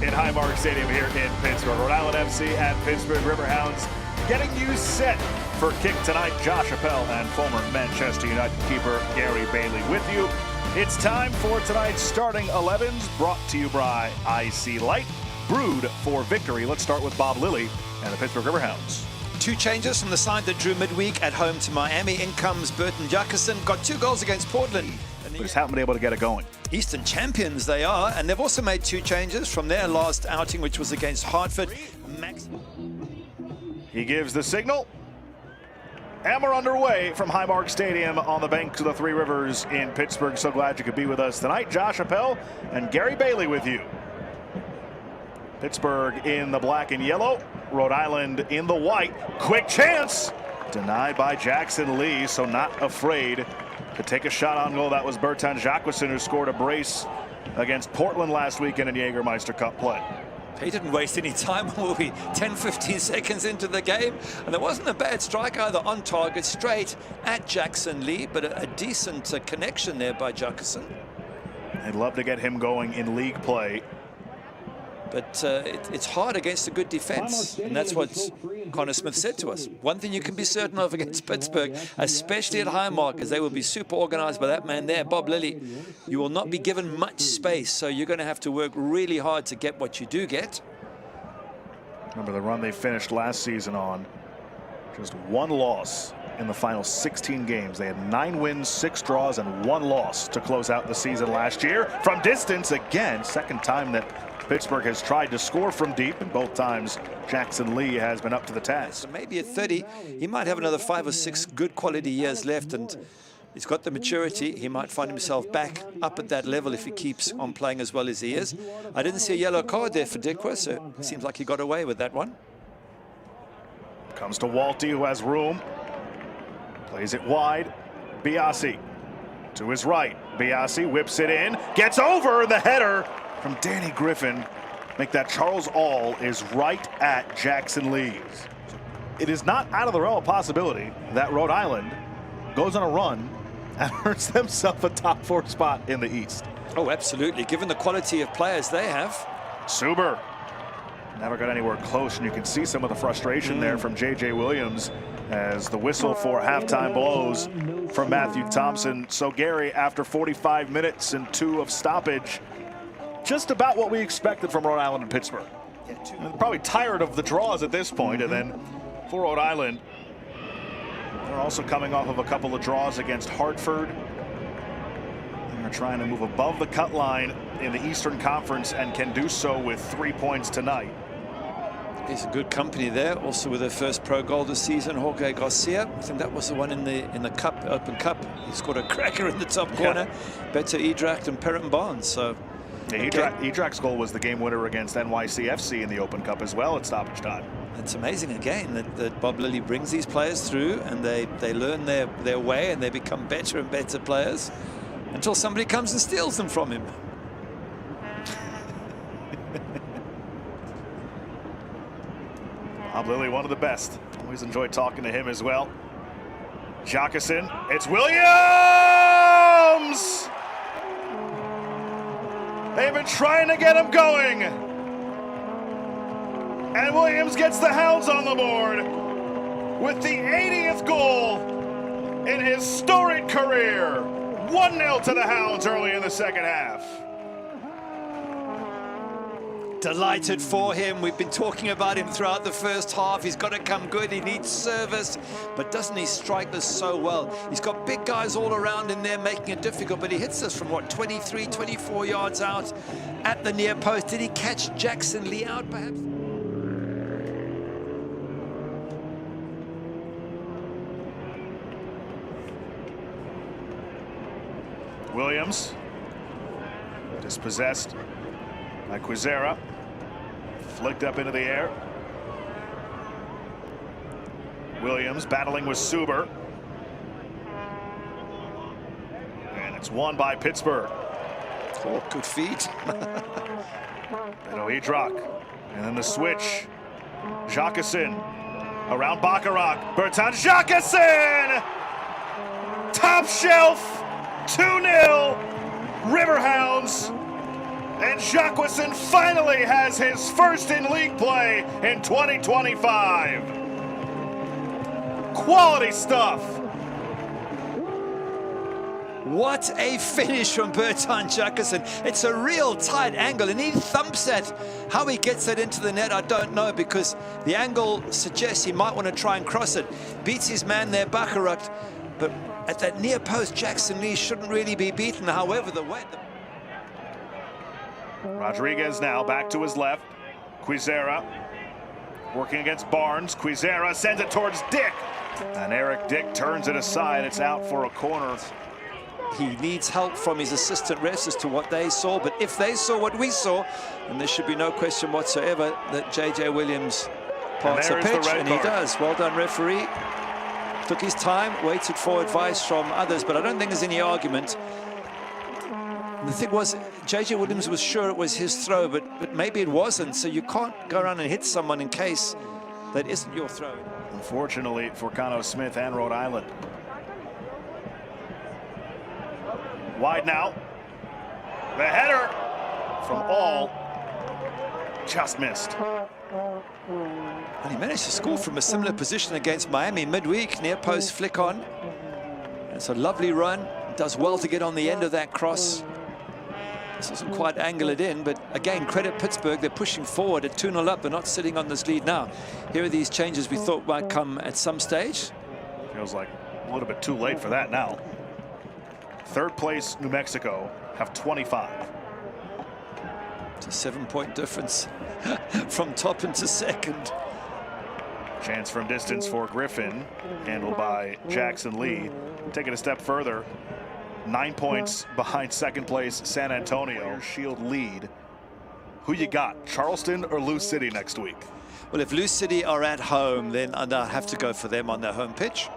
in Highmark Stadium here in Pittsburgh. Rhode Island FC and Pittsburgh Riverhounds getting you set for kick tonight. Charles Ahl and former Manchester United keeper Gary Bailey with you. It's time for tonight's starting 11s, brought to you by IC Light, brewed for victory. Let's start with Bob Lilly and the Pittsburgh Riverhounds. Two changes from the side that drew midweek at home to Miami. In comes Bertin Jacquesson, got 2 goals against Portland. They just haven't been able to get it going. Eastern champions they are, and they've also made 2 changes from their last outing, which was against Hartford. He gives the signal. And we're underway from Highmark Stadium on the banks of the Three Rivers in Pittsburgh. So glad you could be with us tonight. Charles Ahl and Gary Bailey with you. Pittsburgh in the black and yellow. Rhode Island in the white. Quick chance. Denied by Jackson Lee, so not afraid to take a shot on goal. That was Bertin Jacquesson, who scored a brace against Portland last weekend in Jägermeister Cup play. He didn't waste any time. We'll be 10-15 seconds into the game, and there wasn't a bad strike either on target, straight at Jackson Lee, but a decent connection there by Jacquesson. I'd love to get him going in league play. But it's hard against a good defense, and that's what Connor Smith said to us. One thing you can be certain of against Pittsburgh, especially at Highmark, is they will be super organized by that man there, Bob Lilly. You will not be given much space, so you're going to have to work really hard to get what you do get. Remember the run they finished last season on? Just 1 loss in the final 16 games. They had 9 wins, 6 draws, and 1 loss to close out the season last year. From distance, again, second time that Pittsburgh has tried to score from deep, and both times Jackson Lee has been up to the task. So maybe at 30, he might have another 5 or 6 good quality years left, and he's got the maturity. He might find himself back up at that level if he keeps on playing as well as he is. I didn't see a yellow card there for Dikwa, so it seems like he got away with that one. Comes to Walty, who has room. Plays it wide. Biasi to his right. Biasi whips it in. Gets over the header from Danny Griffin. Make that Charles Ahl is right at Jackson Lee's. It is not out of the realm of possibility that Rhode Island goes on a run and earns themselves a top 4 spot in the East. Oh, absolutely. Given the quality of players they have. Suber never got anywhere close, and you can see some of the frustration there from J.J. Williams as the whistle for halftime blows from Matthew Thompson. So Gary, after 45 minutes and 2 of stoppage, just about what we expected from Rhode Island and Pittsburgh. Probably tired of the draws at this point, and then for Rhode Island, they're also coming off of a couple of draws against Hartford. They're trying to move above the cut line in the Eastern Conference and can do so with 3 points tonight. He's a good company there, also with their first pro goal this season, Jorge Garcia. I think that was the one in the cup, Open Cup. He scored a cracker in the top corner. Better Ybarra and Perrin Barnes. So yeah, Ydrack's goal was the game winner against NYC FC in the Open Cup as well at stoppage time. It's amazing again that Bob Lilly brings these players through, and they learn their way, and they become better and better players until somebody comes and steals them from him. Bob Lilly, one of the best. Always enjoyed talking to him as well. Jacquesson, it's Williams! They've been trying to get him going. And Williams gets the Hounds on the board with the 80th goal in his storied career. 1-0 to the Hounds early in the second half. Delighted for him. We've been talking about him throughout the first half. He's got to come good. He needs service, but doesn't he strike this so well? He's got big guys all around in there making it difficult, but he hits us from what, 23, 24 yards out at the near post. Did he catch Jackson Lee out perhaps? Williams dispossessed by Kwizera. Flicked up into the air. Williams battling with Suber. And it's won by Pittsburgh. Oh, good feet. Idrak. And then the switch. Jacquesson around Baccarat. Bertin Jacquesson! Top shelf! 2-0. Riverhounds And Jacquesson finally has his first in league play in 2025. Quality stuff. What a finish from Bertin Jacquesson. It's a real tight angle, and he thumps that. How he gets that into the net, I don't know, because the angle suggests he might want to try and cross it. Beats his man there, Vacter, but at that near post, Jackson Lee shouldn't really be beaten. However, the way... Rodriguez now back to his left. Kwizera working against Barnes. Kwizera sends it towards Dick. And Eric Dick turns it aside. It's out for a corner. He needs help from his assistant refs as to what they saw, but if they saw what we saw, then there should be no question whatsoever that JJ Williams parks a pitch, and he does. Well done, referee. Took his time, waited for advice from others, but I don't think there's any argument. The thing was, JJ Williams was sure it was his throw, but maybe it wasn't, so you can't go around and hit someone in case that isn't your throw. Unfortunately for Cano Smith and Rhode Island. Wide now. The header from Ahl just missed. And he managed to score from a similar position against Miami midweek, near post flick on. It's a lovely run. Does well to get on the end of that cross. This doesn't quite angle it in, but again, credit Pittsburgh. They're pushing forward at 2-0 up. They're not sitting on this lead now. Here are these changes we thought might come at some stage. Feels like a little bit too late for that now. Third place, New Mexico, have 25. It's a 7-point difference from top into second. Chance from distance for Griffin, handled by Jackson Lee. Take it a step further. 9 points behind second place, San Antonio. Shield lead. Who you got, Charleston or Lou City next week? Well, if Lou City are at home, then I'll have to go for them on their home pitch.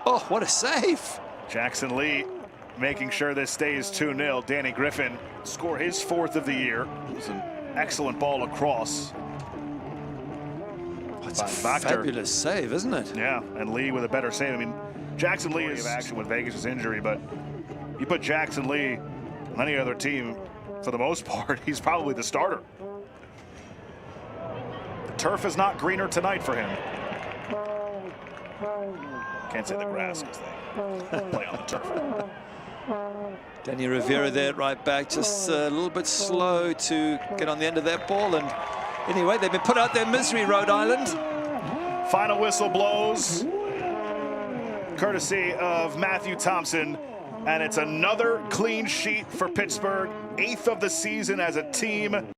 Oh, what a save. Jackson Lee making sure this stays 2-0. Danny Griffin score his 4th of the year. It was an excellent ball across. That's a fabulous save, isn't it? Yeah, and Lee with a better save. I mean, Jackson Lee is action with Vegas' injury, but you put Jackson Lee on any other team, for the most part, he's probably the starter. The turf is not greener tonight for him. Can't say the grass because they play on the turf. Danny Rivera there right back, just a little bit slow to get on the end of that ball, and anyway, they've been put out their misery, Rhode Island. Final whistle blows, courtesy of Matthew Thompson, and it's another clean sheet for Pittsburgh, 8th of the season as a team.